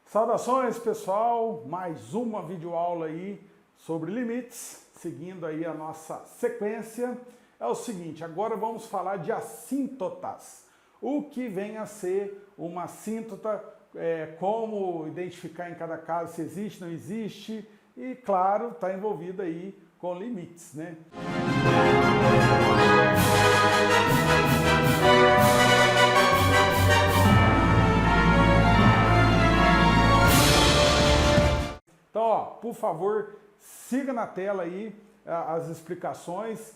Saudações pessoal, mais uma videoaula aí sobre limites, seguindo aí a nossa sequência. É o seguinte, agora vamos falar de assíntotas. O que vem a ser uma assíntota, como identificar em cada caso se existe, não existe e, claro, está envolvido aí com limites, né? Então, ó, por favor, siga na tela aí as explicações.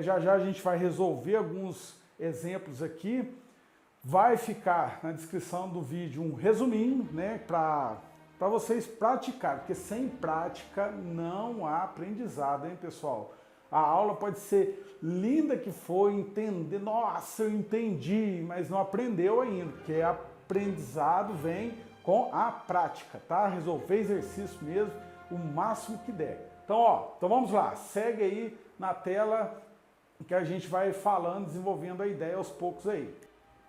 Já já a gente vai resolver alguns exemplos aqui. Vai ficar na descrição do vídeo um resuminho, né, para vocês praticarem, porque sem prática não há aprendizado, hein, pessoal? A aula pode ser linda que for, entender, nossa, eu entendi, mas não aprendeu ainda, porque aprendizado vem com a prática, tá? Resolver exercício mesmo, o máximo que der. Então, ó, então vamos lá, segue aí na tela que a gente vai falando, desenvolvendo a ideia aos poucos aí.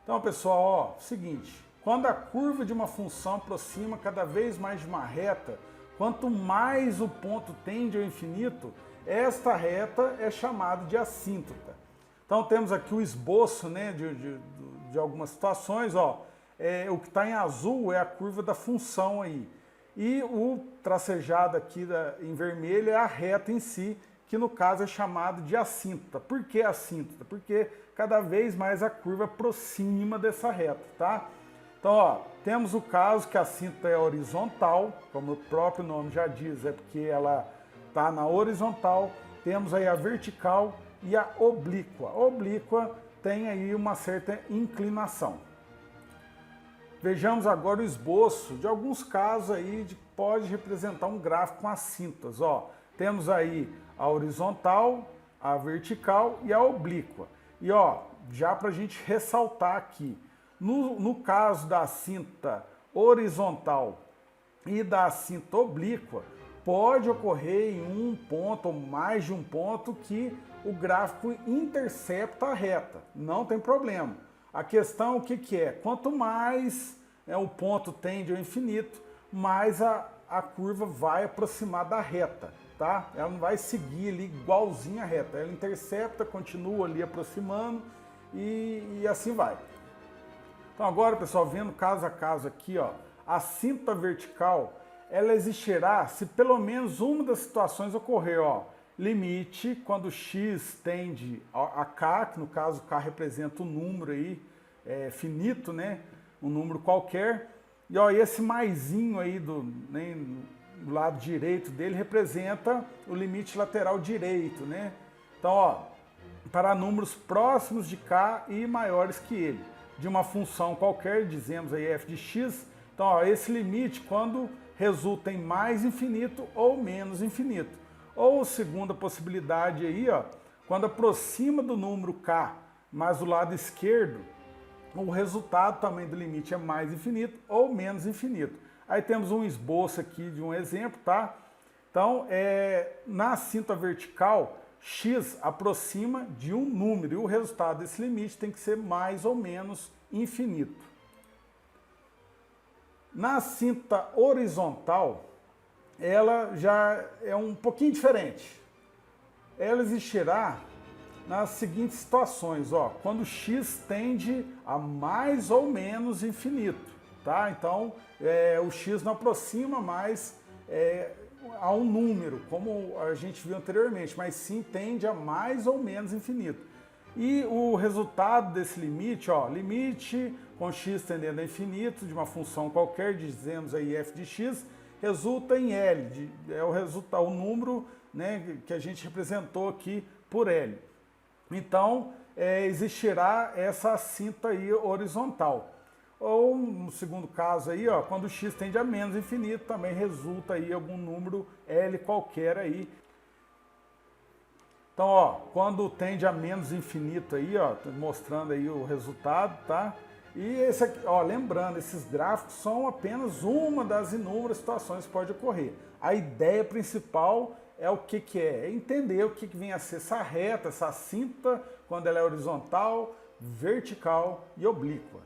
Então, pessoal, ó, seguinte, quando a curva de uma função aproxima cada vez mais de uma reta, quanto mais o ponto tende ao infinito, esta reta é chamada de assíntota. Então temos aqui o esboço, né, de algumas situações, ó. O que está em azul é a curva da função aí. E o tracejado aqui em vermelho é a reta em si, que no caso é chamado de assíntota. Por que assíntota? Porque cada vez mais a curva aproxima dessa reta, tá? Então, ó, temos o caso que a assíntota é horizontal, como o próprio nome já diz, é porque ela está na horizontal. Temos aí a vertical e a oblíqua. A oblíqua tem aí uma certa inclinação. Vejamos agora o esboço de alguns casos aí que pode representar um gráfico com assíntotas. Ó, temos aí a horizontal, a vertical e a oblíqua. E ó, já para a gente ressaltar aqui, no caso da assíntota horizontal e da assíntota oblíqua, pode ocorrer em um ponto ou mais de um ponto que o gráfico intercepta a reta, não tem problema. A questão o que é? Quanto mais o ponto tende ao infinito, mais a curva vai aproximar da reta, tá? Ela não vai seguir ali igualzinha a reta, ela intercepta, continua ali aproximando e assim vai. Então agora, pessoal, vendo caso a caso aqui, ó, a assíntota vertical, ela existirá se pelo menos uma das situações ocorrer, ó, limite quando x tende a k, que no caso k representa um número aí, finito, né, um número qualquer, e ó, esse maisinho aí do lado direito dele representa o limite lateral direito, né? Então, ó, para números próximos de k e maiores que ele, de uma função qualquer, dizemos aí f de x, então ó, esse limite quando resulta em mais infinito ou menos infinito. Ou segunda possibilidade aí, ó, quando aproxima do número k, mas do lado esquerdo, o resultado também do limite é mais infinito ou menos infinito. Aí temos um esboço aqui de um exemplo, tá? Então, na assíntota vertical, x aproxima de um número e o resultado desse limite tem que ser mais ou menos infinito. Na assíntota horizontal, ela já é um pouquinho diferente. Ela existirá nas seguintes situações, ó, quando x tende a mais ou menos infinito, tá? Então, o x não aproxima mais a um número, como a gente viu anteriormente, mas sim tende a mais ou menos infinito. E o resultado desse limite, ó, limite com x tendendo a infinito de uma função qualquer, dizemos aí f de x, resulta em L, o número, né, que a gente representou aqui por L. Então, existirá essa assíntota aí horizontal. Ou, no segundo caso aí, ó, quando x tende a menos infinito, também resulta aí algum número L qualquer aí. Então, ó, quando tende a menos infinito aí, ó, mostrando aí o resultado, tá? E esse aqui, ó, lembrando, esses gráficos são apenas uma das inúmeras situações que pode ocorrer. A ideia principal é o que é? É entender o que vem a ser essa reta, essa assíntota, quando ela é horizontal, vertical e oblíqua.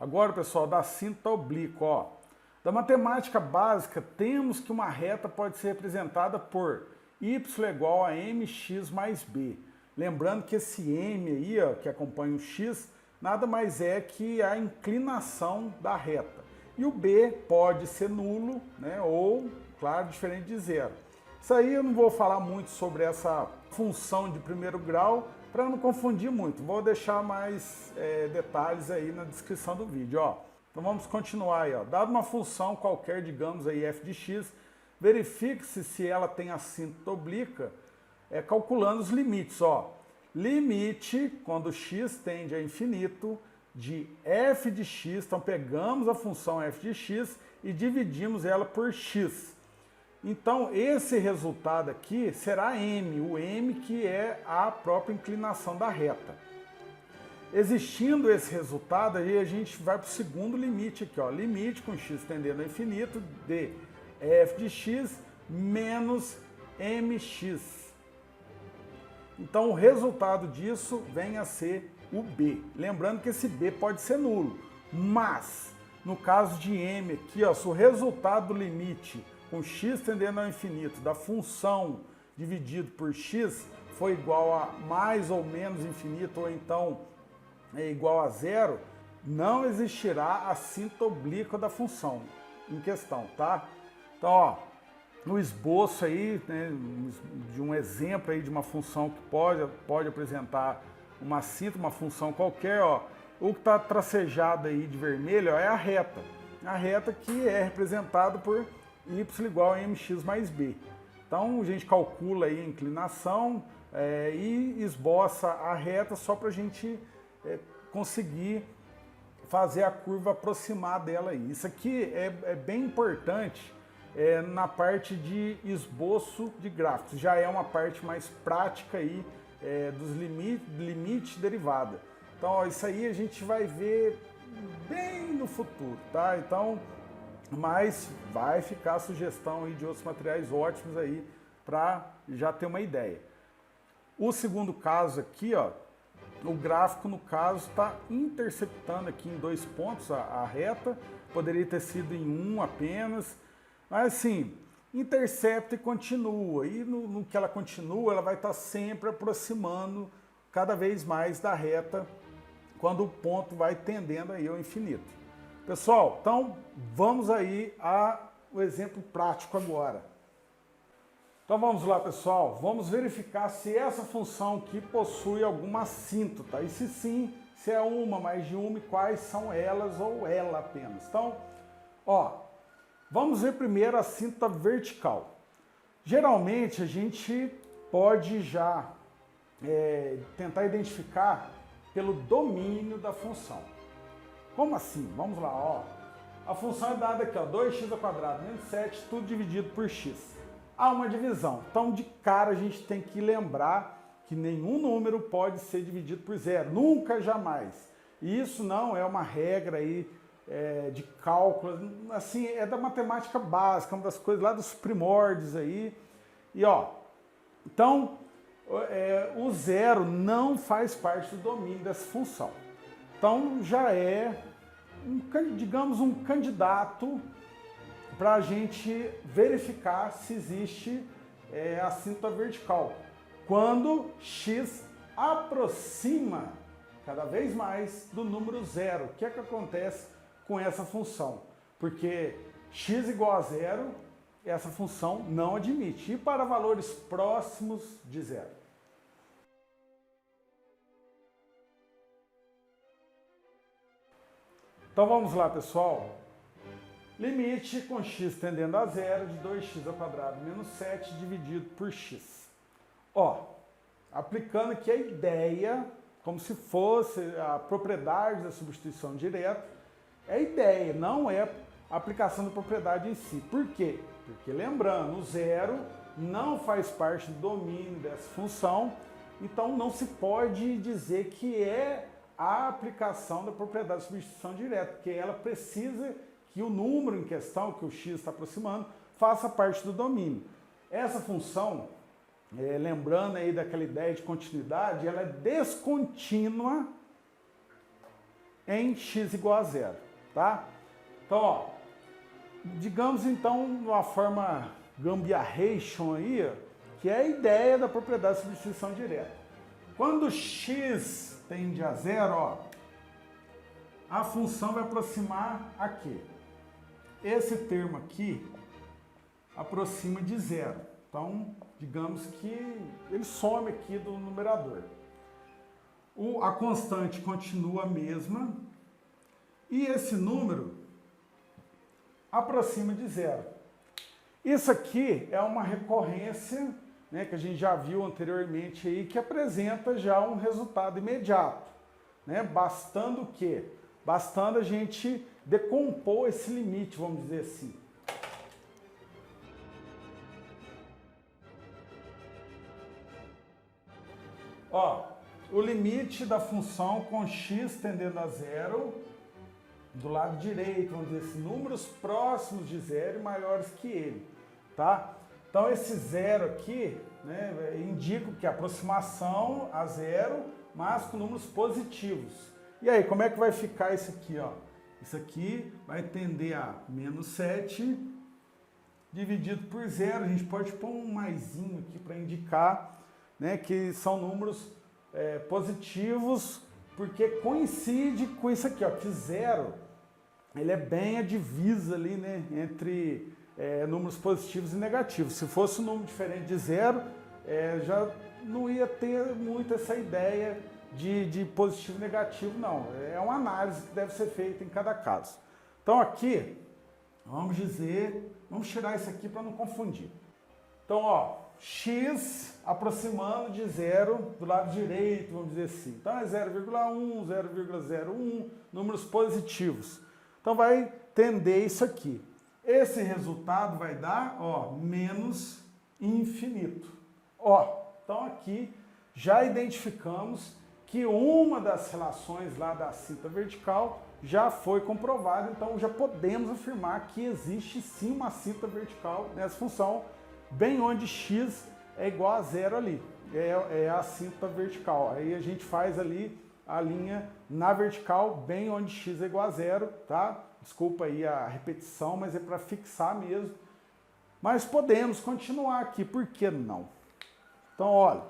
Agora, pessoal, da cinta oblíqua, ó. Da matemática básica, temos que uma reta pode ser representada por y igual a mx mais b. Lembrando que esse m aí, ó, que acompanha o x, nada mais é que a inclinação da reta. E o b pode ser nulo, né, ou, claro, diferente de zero. Isso aí eu não vou falar muito sobre essa função de primeiro grau, para não confundir muito. Vou deixar mais detalhes aí na descrição do vídeo, ó. Então vamos continuar aí, ó. Dado uma função qualquer, digamos aí f de x, verifique-se se ela tem assíntota oblíqua, calculando os limites, ó. Limite, quando x tende a infinito, de f de x, então pegamos a função f de x e dividimos ela por x. Então, esse resultado aqui será m, o m que é a própria inclinação da reta. Existindo esse resultado, aí a gente vai para o segundo limite aqui, ó, limite com x tendendo ao infinito de f de x menos mx. Então, o resultado disso vem a ser o b. Lembrando que esse b pode ser nulo, mas no caso de m aqui, ó, se o resultado do limite com x tendendo ao infinito da função dividido por x foi igual a mais ou menos infinito, ou então é igual a zero, não existirá a assíntota oblíqua da função em questão, tá? Então, ó, no esboço aí, né, de um exemplo aí de uma função que pode apresentar uma assíntota, uma função qualquer, ó, o que está tracejado aí de vermelho, ó, é a reta que é representada por y igual a mx mais b. Então a gente calcula aí a inclinação e esboça a reta só para a gente conseguir fazer a curva aproximar dela aí. Isso aqui é bem importante na parte de esboço de gráficos. Já é uma parte mais prática aí dos limite derivada. Então ó, isso aí a gente vai ver bem no futuro, tá? Então, mas vai ficar a sugestão aí de outros materiais ótimos aí para já ter uma ideia. O segundo caso aqui, ó, o gráfico no caso está interceptando aqui em 2 pontos a reta, poderia ter sido em 1 apenas, mas assim, intercepta e continua, e no que ela continua, ela vai estar sempre aproximando cada vez mais da reta quando o ponto vai tendendo aí ao infinito. Pessoal, então vamos aí ao exemplo prático agora. Então vamos lá, pessoal, vamos verificar se essa função aqui possui alguma assíntota, e se sim, se é uma, mais de uma, e quais são elas ou ela apenas. Então, ó, vamos ver primeiro a assíntota vertical. Geralmente a gente pode já tentar identificar pelo domínio da função. Como assim? Vamos lá, ó. A função é dada aqui, ó, 2x² menos 7, tudo dividido por x. Há uma divisão. Então, de cara, a gente tem que lembrar que nenhum número pode ser dividido por zero. Nunca, jamais. E isso não é uma regra aí de cálculo. Assim, é da matemática básica, uma das coisas lá dos primórdios aí. E, ó, então, o zero não faz parte do domínio dessa função. Então já é, digamos, um candidato para a gente verificar se existe assíntota vertical. Quando x aproxima cada vez mais do número zero. O que é que acontece com essa função? Porque x igual a zero, essa função não admite. E para valores próximos de zero? Então vamos lá, pessoal. Limite com x tendendo a zero de 2x² menos 7 dividido por x. Ó, aplicando aqui a ideia, como se fosse a propriedade da substituição direta, é a ideia, não é a aplicação da propriedade em si. Por quê? Porque lembrando, o zero não faz parte do domínio dessa função, então não se pode dizer que é a aplicação da propriedade de substituição direta, porque ela precisa que o número em questão, que o x está aproximando, faça parte do domínio. Essa função, lembrando aí daquela ideia de continuidade, ela é descontínua em x igual a zero, tá? Então, ó, digamos então, uma forma gambiarration aí, ó, que é a ideia da propriedade de substituição direta. Quando x tende a zero, ó, a função vai aproximar aqui. Esse termo aqui aproxima de zero. Então, digamos que ele some aqui do numerador. A constante continua a mesma e esse número aproxima de zero. Isso aqui é uma recorrência, né, que a gente já viu anteriormente aí, que apresenta já um resultado imediato, né? Bastando o quê? Bastando a gente decompor esse limite, vamos dizer assim. Ó, o limite da função com x tendendo a zero, do lado direito, vamos dizer assim, números próximos de zero e maiores que ele, tá? Então esse zero aqui, né, indica que a aproximação a zero, mas com números positivos. E aí, como é que vai ficar isso aqui, ó? Isso aqui vai tender a menos 7 dividido por zero. A gente pode pôr um maisinho aqui para indicar, né, que são números positivos, porque coincide com isso aqui, ó, que zero, ele é bem a divisa ali, né, entre números positivos e negativos. Se fosse um número diferente de zero, já não ia ter muito essa ideia de positivo e negativo, não. É uma análise que deve ser feita em cada caso. Então aqui, vamos tirar isso aqui para não confundir. Então, ó, x aproximando de zero do lado direito, vamos dizer assim. Então é 0,1, 0,01, números positivos. Então vai tender isso aqui. Esse resultado vai dar, ó, menos infinito. Ó, então aqui já identificamos que uma das relações lá da cinta vertical já foi comprovada, então já podemos afirmar que existe sim uma cinta vertical nessa função, bem onde x é igual a zero ali, é a cinta vertical. Aí a gente faz ali a linha na vertical, bem onde x é igual a zero, tá? Desculpa aí a repetição, mas é para fixar mesmo. Mas podemos continuar aqui, por que não? Então, olha.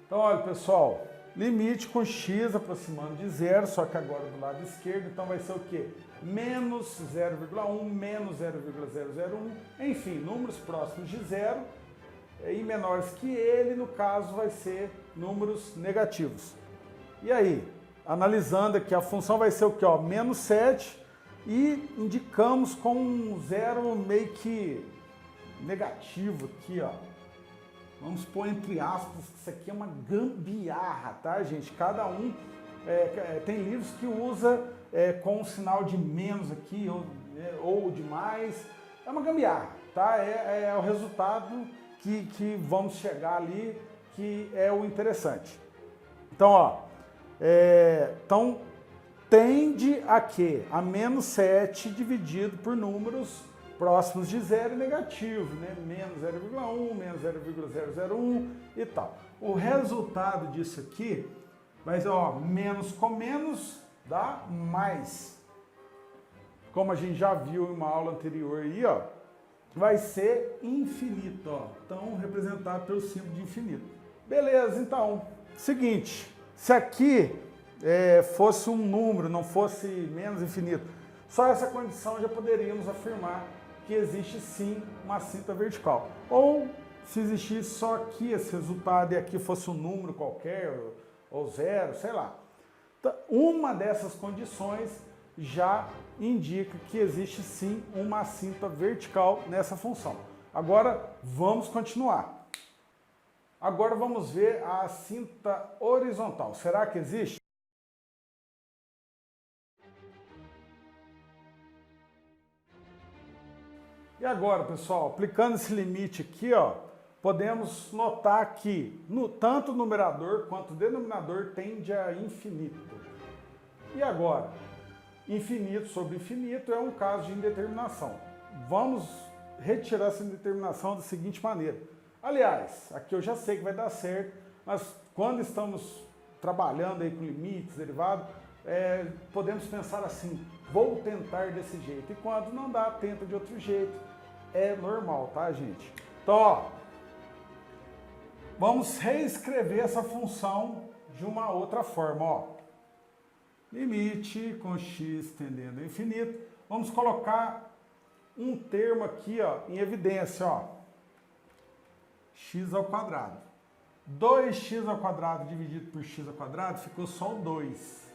Então, olha, pessoal, limite com x aproximando de zero, só que agora do lado esquerdo, então vai ser o quê? Menos 0,1, menos 0,001, enfim, números próximos de zero e menores que ele, no caso, vai ser números negativos. E aí, analisando aqui, a função vai ser o quê? Ó, menos 7 e indicamos com um zero meio que negativo aqui, ó. Vamos pôr entre aspas, que isso aqui é uma gambiarra, tá, gente? Cada um tem livros que usa com um sinal de menos aqui ou de mais. É uma gambiarra, tá? É o resultado que vamos chegar ali, que é o interessante. Então, ó, então tende a quê? A menos 7 dividido por números próximos de zero e negativo, né? Menos 0,1, menos 0,001 e tal. O resultado disso aqui vai ser, ó, menos com menos dá mais. Como a gente já viu em uma aula anterior aí, ó, vai ser infinito, ó. Então, representado pelo símbolo de infinito. Beleza, então, seguinte, se aqui fosse um número, não fosse menos infinito, só essa condição já poderíamos afirmar que existe sim uma cinta vertical. Ou se existisse só aqui esse resultado e aqui fosse um número qualquer, ou zero, sei lá. Então, uma dessas condições já indica que existe sim uma cinta vertical nessa função. Agora vamos continuar. Agora vamos ver a cinta horizontal. Será que existe? E agora, pessoal, aplicando esse limite aqui, ó, podemos notar que tanto o numerador quanto o denominador tende a infinito. E agora? Infinito sobre infinito é um caso de indeterminação. Vamos retirar essa determinação da seguinte maneira. Aliás, aqui eu já sei que vai dar certo, mas quando estamos trabalhando aí com limites, derivados, podemos pensar assim, vou tentar desse jeito. E quando não dá, tenta de outro jeito. É normal, tá, gente? Então, ó, vamos reescrever essa função de uma outra forma, ó. Limite com x tendendo ao infinito. Vamos colocar um termo aqui, ó, em evidência, ó. X ao quadrado. 2x ao quadrado dividido por x ao quadrado ficou só o 2.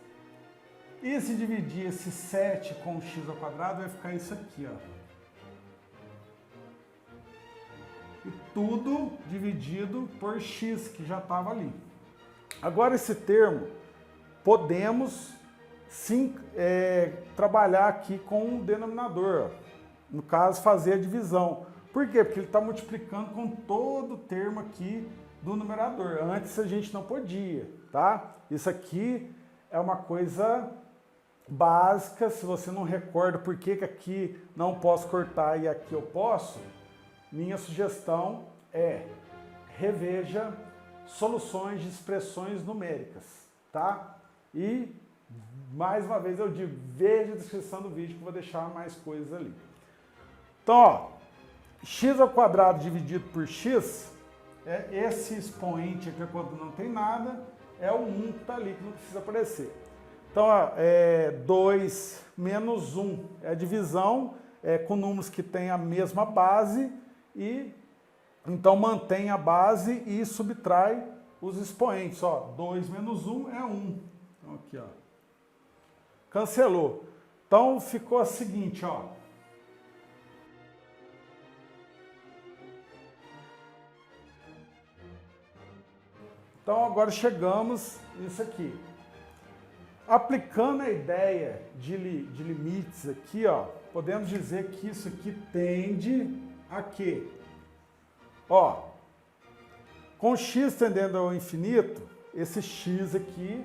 E se dividir esse 7 com x ao quadrado, vai ficar isso aqui, ó. E tudo dividido por x, que já estava ali. Agora esse termo, podemos sim trabalhar aqui com o denominador, ó. No caso, fazer a divisão. Por quê? Porque ele está multiplicando com todo o termo aqui do numerador. Antes a gente não podia, tá? Isso aqui é uma coisa básica. Se você não recorda por que aqui não posso cortar e aqui eu posso, minha sugestão é reveja soluções de expressões numéricas, tá? E, mais uma vez eu digo, veja a descrição do vídeo que eu vou deixar mais coisas ali. Então, ó, x ao quadrado dividido por x, esse expoente aqui quando não tem nada, é o 1 que está ali, que não precisa aparecer. Então, ó, 2 menos 1 é a divisão com números que têm a mesma base, e então mantém a base e subtrai os expoentes. Ó, 2 menos 1 é 1. Então, aqui, ó, cancelou. Então, ficou a seguinte, ó. Então, agora chegamos nisso aqui. Aplicando a ideia de limites aqui, ó, podemos dizer que isso aqui tende a quê? Ó, com x tendendo ao infinito, esse x aqui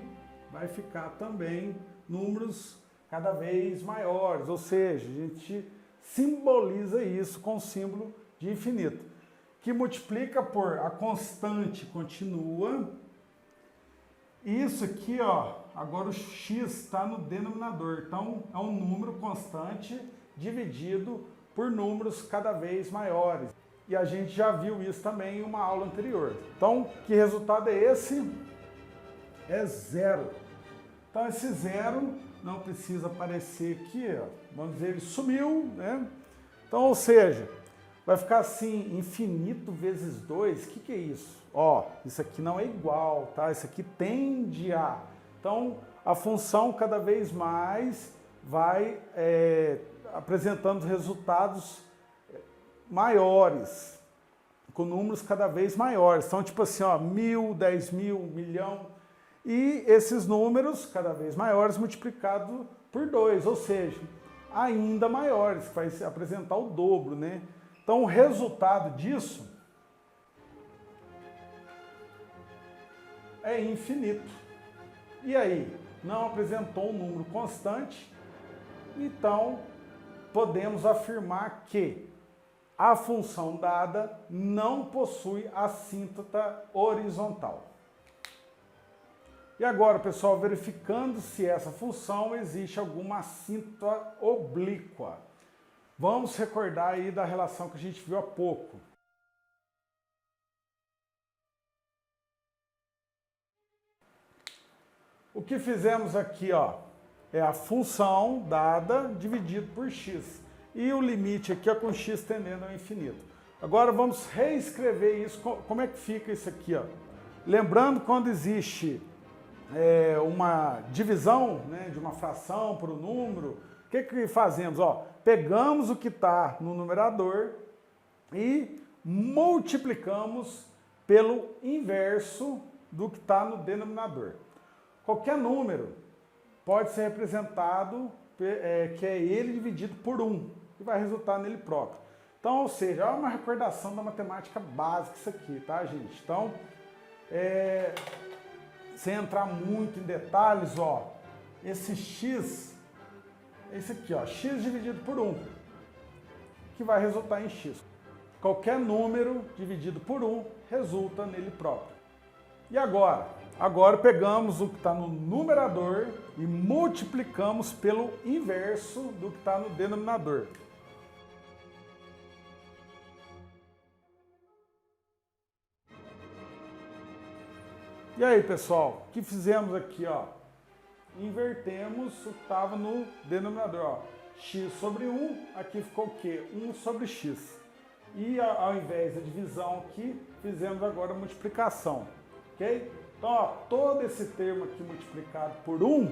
vai ficar também números cada vez maiores, ou seja, a gente simboliza isso com o símbolo de infinito, que multiplica por a constante continua. Isso aqui, ó, agora o x está no denominador, então é um número constante dividido por números cada vez maiores. E a gente já viu isso também em uma aula anterior. Então, que resultado é esse? É zero. Então, esse zero não precisa aparecer aqui, ó. Vamos dizer, ele sumiu, né? Então, ou seja, vai ficar assim, infinito vezes 2, o que é isso? Ó, isso aqui não é igual, tá? Isso aqui tende a... Então, a função cada vez mais vai apresentando resultados maiores, com números cada vez maiores. Então, tipo assim, ó, 1000, 10.000, 1 milhão. E esses números cada vez maiores multiplicados por 2, ou seja, ainda maiores, que vai apresentar o dobro, né? Então, o resultado disso é infinito. E aí, não apresentou um número constante, então podemos afirmar que a função dada não possui assíntota horizontal. E agora, pessoal, verificando se essa função existe alguma assíntota oblíqua. Vamos recordar aí da relação que a gente viu há pouco. O que fizemos aqui, ó, é a função dada dividido por x. E o limite aqui é com x tendendo ao infinito. Agora vamos reescrever isso. Como é que fica isso aqui, ó? Lembrando, quando existe uma divisão, né, de uma fração por um número, o que fazemos? Ó, pegamos o que está no numerador e multiplicamos pelo inverso do que está no denominador. Qualquer número pode ser representado, que é ele dividido por 1, que vai resultar nele próprio. Então, ou seja, é uma recordação da matemática básica isso aqui, tá, gente? Então, sem entrar muito em detalhes, ó, esse x, esse aqui, ó, x dividido por 1, que vai resultar em x. Qualquer número dividido por 1 resulta nele próprio. E agora? Agora pegamos o que está no numerador e multiplicamos pelo inverso do que está no denominador. E aí, pessoal, o que fizemos aqui, ó? Invertemos o que estava no denominador, ó. X sobre 1, aqui ficou o quê? 1 sobre x. E ao invés da divisão aqui, fizemos agora a multiplicação, ok? Então, ó, todo esse termo aqui multiplicado por 1,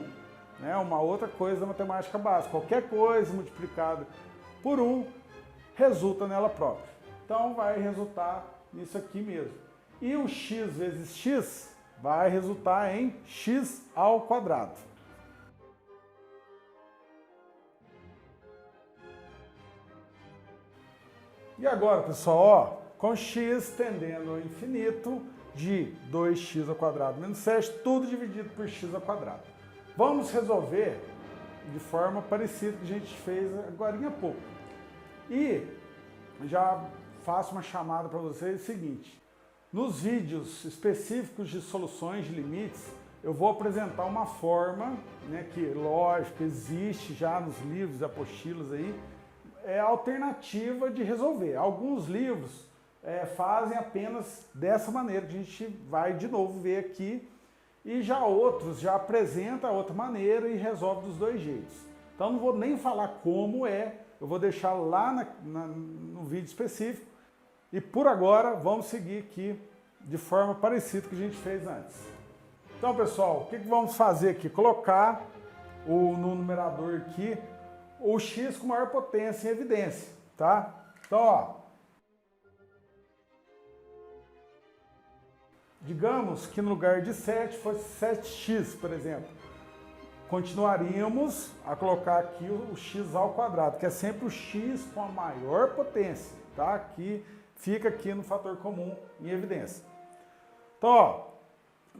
né, uma outra coisa da matemática básica. Qualquer coisa multiplicada por 1 resulta nela própria. Então, vai resultar nisso aqui mesmo. E o x vezes x vai resultar em x ao quadrado. E agora, pessoal, ó, com x tendendo ao infinito, de 2x ao quadrado menos 7, tudo dividido por x ao quadrado. Vamos resolver de forma parecida que a gente fez agora há pouco. E já faço uma chamada para vocês, é o seguinte: nos vídeos específicos de soluções de limites, eu vou apresentar uma forma, né, que, lógico, existe já nos livros, apostilas aí, é alternativa de resolver. Alguns livros fazem apenas dessa maneira, que a gente vai de novo ver aqui, e já outros já apresentam a outra maneira e resolve dos dois jeitos. Então não vou nem falar como eu vou deixar lá no vídeo específico, e por agora vamos seguir aqui de forma parecida que a gente fez antes. Então, pessoal, o que vamos fazer aqui? Colocar no numerador aqui o x com maior potência em evidência, tá? Então, ó, digamos que no lugar de 7 fosse 7x, por exemplo. Continuaríamos a colocar aqui o x ao quadrado, que é sempre o x com a maior potência, tá? Que fica aqui no fator comum em evidência. Então, ó,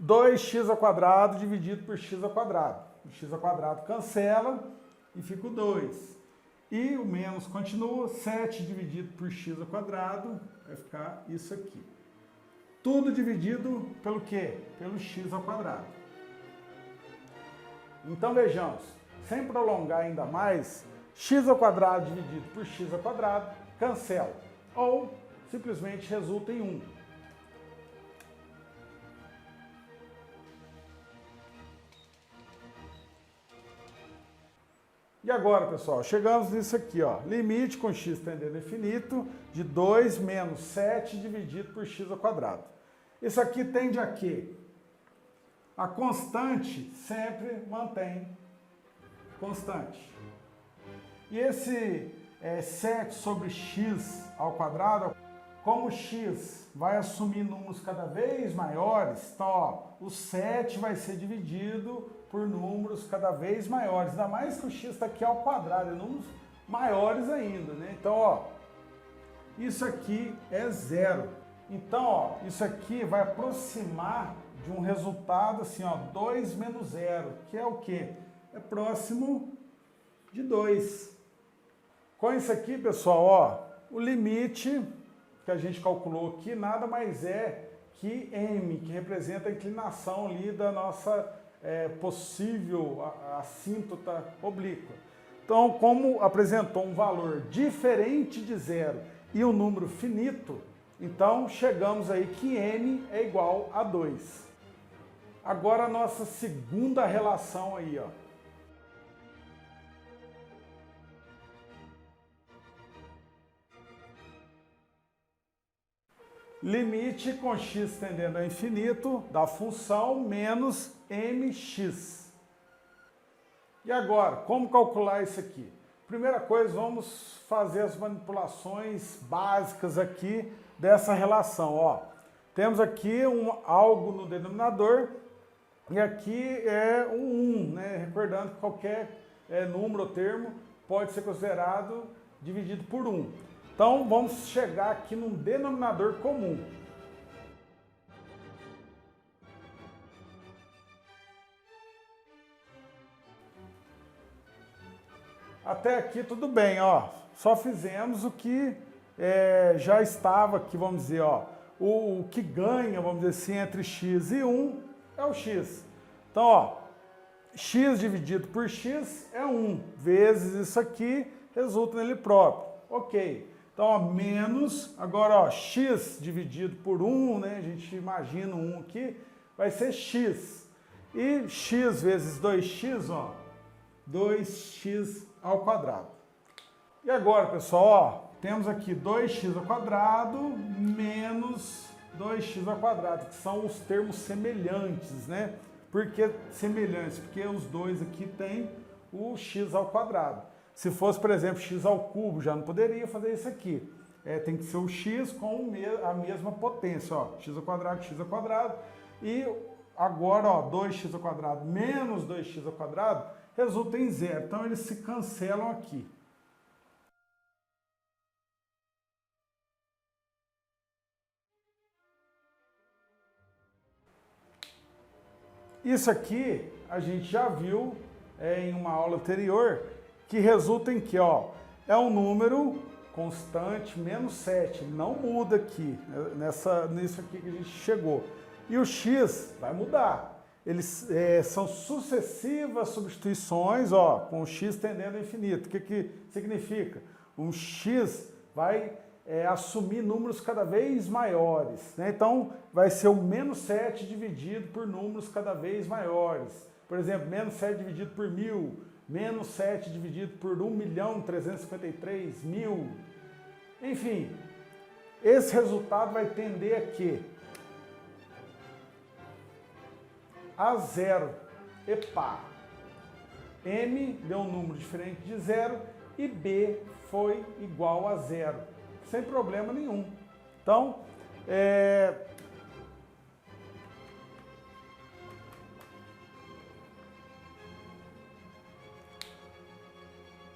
2x ao quadrado dividido por x ao quadrado. O x ao quadrado cancela e fica o 2. E o menos continua, 7 dividido por x ao quadrado vai ficar isso aqui. Tudo dividido pelo quê? Pelo x ao quadrado. Então vejamos, sem prolongar ainda mais, x ao quadrado dividido por x ao quadrado cancela, ou simplesmente resulta em 1. E agora, pessoal, chegamos nisso aqui, ó, limite com x tendendo a infinito de 2 menos 7 dividido por x ao quadrado. Isso aqui tende a quê? A constante sempre mantém constante. E esse 7 sobre x ao quadrado, como x vai assumir números cada vez maiores, então, ó, o 7 vai ser dividido por números cada vez maiores, ainda mais que o x está aqui ao quadrado, números maiores ainda, né? Então, ó, isso aqui é zero. Então, ó, isso aqui vai aproximar de um resultado assim, ó, 2 menos 0, que é o quê? É próximo de 2. Com isso aqui, pessoal, ó, o limite que a gente calculou aqui nada mais é que m, que representa a inclinação ali da nossa possível assíntota oblíqua. Então, como apresentou um valor diferente de zero e um número finito, então chegamos aí que m é igual a 2. Agora a nossa segunda relação aí, ó. Limite com x tendendo ao infinito da função menos mx. E agora, como calcular isso aqui? Primeira coisa, vamos fazer as manipulações básicas aqui dessa relação. Ó, temos aqui algo no denominador e aqui é um 1, né? Recordando que qualquer número ou termo pode ser considerado dividido por 1. Então, vamos chegar aqui num denominador comum. Até aqui tudo bem, ó. só fizemos o que já estava aqui, vamos dizer, ó, o que ganha, vamos dizer assim, entre x e 1 é o x. Então, ó, x dividido por x é 1, vezes isso aqui, resulta nele próprio. Ok. Então, ó, menos, agora, ó, x dividido por 1, né, a gente imagina 1 aqui, vai ser x. E x vezes 2x, ó, 2x ao quadrado. E agora, pessoal, ó, temos aqui 2x ao quadrado menos 2x ao quadrado, que são os termos semelhantes, né? Por que semelhantes? Porque os dois aqui têm o x ao quadrado. Se fosse, por exemplo, x ao cubo, já não poderia fazer isso aqui. Tem que ser o x com a mesma potência, ó, x ao quadrado. E agora, ó, 2x ao quadrado menos 2x ao quadrado resulta em zero. Então, eles se cancelam aqui. Isso aqui a gente já viu em uma aula anterior, que resulta em que, ó, é um número constante, menos 7, não muda aqui, nisso aqui que a gente chegou. E o x vai mudar. Eles são sucessivas substituições, ó, com o x tendendo ao infinito. O que significa? Um x vai assumir números cada vez maiores, né? Então, vai ser o menos 7 dividido por números cada vez maiores. Por exemplo, menos 7 dividido por 1000, menos 7 dividido por 1.353.000. Enfim, esse resultado vai tender a quê? A zero. Epa! M deu um número diferente de zero e B foi igual a zero, sem problema nenhum. Então,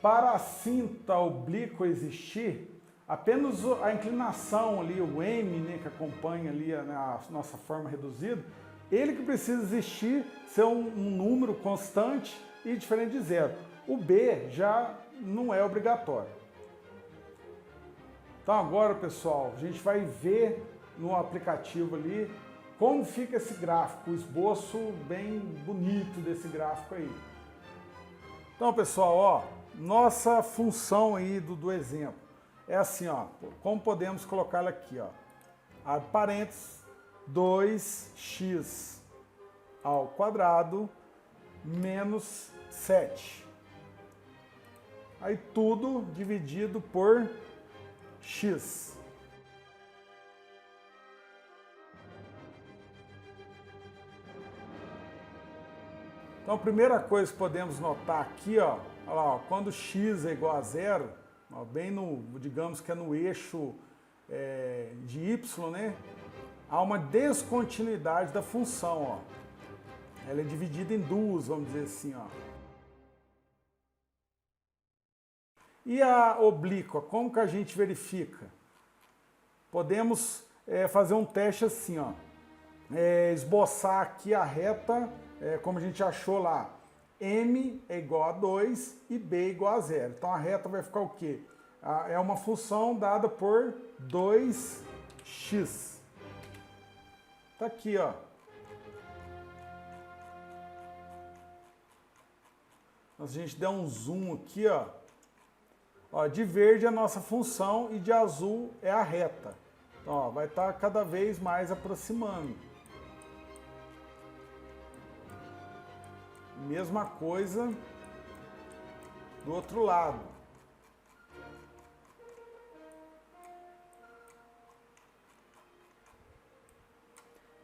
para a cinta oblíqua existir, apenas a inclinação ali, o M, né, que acompanha ali a nossa forma reduzida, ele que precisa existir, ser um número constante e diferente de zero. O B já não é obrigatório. Então agora, pessoal, a gente vai ver no aplicativo ali como fica esse gráfico, o esboço bem bonito desse gráfico aí. Então, pessoal, ó, nossa função aí do exemplo é assim, ó, como podemos colocá-la aqui, ó, abre parênteses, 2x ao quadrado menos 7. Aí tudo dividido por x. Então a primeira coisa que podemos notar aqui, ó, olha lá, ó, quando x é igual a zero, ó, bem no, digamos que é no eixo de y, né? Há uma descontinuidade da função, ó. Ela é dividida em duas, vamos dizer assim, ó. E a oblíqua, como que a gente verifica? Podemos fazer um teste assim, ó. Esboçar aqui a reta, como a gente achou lá. M é igual a 2 e B é igual a 0. Então a reta vai ficar o quê? É uma função dada por 2x. Tá aqui, ó. Se a gente der um zoom aqui, ó. Ó, de verde é a nossa função e de azul é a reta. Então, ó, vai estar cada vez mais aproximando. Mesma coisa do outro lado.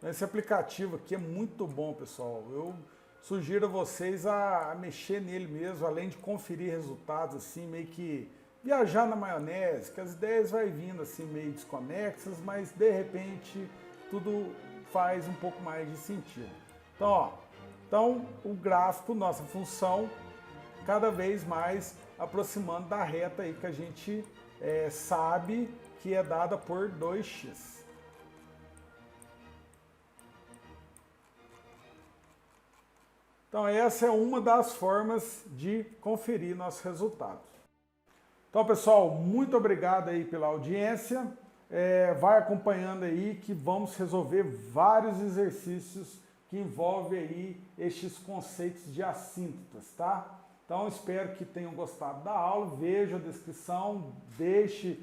Esse aplicativo aqui é muito bom, pessoal. Eu sugiro a vocês a mexer nele mesmo, além de conferir resultados assim, meio que viajar na maionese, que as ideias vai vindo assim meio desconexas, mas de repente tudo faz um pouco mais de sentido. Então, ó, o gráfico, nossa função, cada vez mais aproximando da reta aí que a gente sabe que é dada por 2x. Então essa é uma das formas de conferir nossos resultados. Então, pessoal, muito obrigado aí pela audiência. Vai acompanhando aí que vamos resolver vários exercícios que envolvem aí estes conceitos de assíntotas, tá? Então, espero que tenham gostado da aula. Veja a descrição, deixe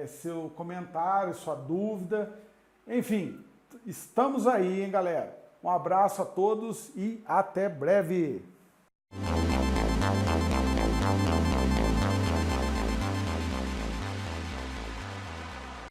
seu comentário, sua dúvida. Enfim, estamos aí, hein, galera? Um abraço a todos e até breve!